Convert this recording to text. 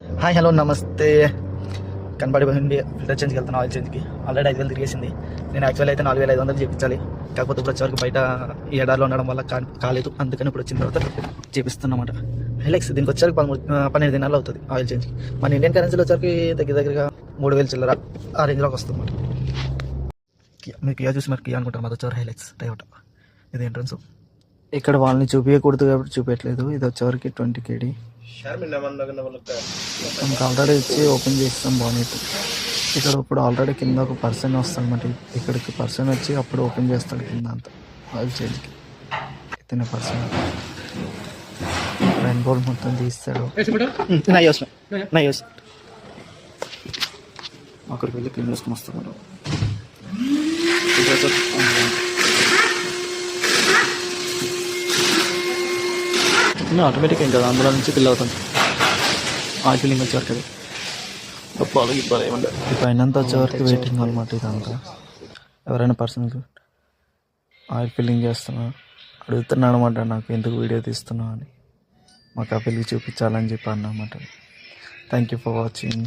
Hi hello నమస్తే. కనబడిపోయింది filter చేంజ్కి వెళ్తాను, oil చేంజ్కి. Already 5,000 తిరిగేసింది. నేను యాక్చువల్ అయితే 4,500 చేయించాలి. కాకపోతే ఇప్పుడు వచ్చేవరకు బయట ఈ ఎడారిలో ఉండడం వల్ల కాలేదు. అందుకని ఇప్పుడు వచ్చిన తర్వాత చేపిస్తున్నమాట. హైలెక్స్ దీనికి వచ్చేసరికి 12 దినాలు అవుతుంది ఆయిల్ చేంజ్కి. మన ఇండియన్ కరెన్సీలో వచ్చరికి దగ్గరగా 3,000 చిల్లర ఆ రేంజ్లోకి వస్తుంది అన్నమాట. మీరు కియా చూసి మరి కియా అనుకుంటారు, మాది వచ్చేవారు హైలెక్స్ టయోటా. ఇది ఎంట్రన్స్. ఇక్కడ వాళ్ళని చూపించకూడదు కాబట్టి చూపించట్లేదు. ఇది వచ్చేవరకు 20 KD. మనకు ఆల్రెడీ ఇచ్చి ఓపెన్ చేస్తాం బాగుంది. ఇక్కడ ఇప్పుడు ఆల్రెడీ కింద ఒక పర్సన్ వస్తాడు అన్నమాట. ఇక్కడికి పర్సన్ వచ్చి అప్పుడు ఓపెన్ చేస్తాడు కింద అంతా ఆయిల్ చేంజ్కి. తినే పర్సన్ రెయిన్బో మొత్తం తీస్తాడు. అక్కడికి వెళ్ళి క్లీన్ చేసుకుని వస్తాడు. ఆటోమేటిక్గా ఇంకా అందులో నుంచి ఫిల్ అవుతుంది. ఆయిల్ ఫిల్లింగ్ వచ్చేవరకు అది గొప్పలు గిప్పాలు ఏమంటారు. ఈ పైన వచ్చేవరకు వెయిటింగ్ అనమాట. ఇదంతా ఎవరైనా పర్సనల్ ఆయిల్ ఫిల్లింగ్ చేస్తున్నాను అడుగుతున్నాను అనమాట. నాకు ఎందుకు వీడియో తీస్తున్నావు అని, మాకు ఆ ఫిల్లింగ్ చూపించాలని చెప్పి అన్నమాట. Thank you for watching.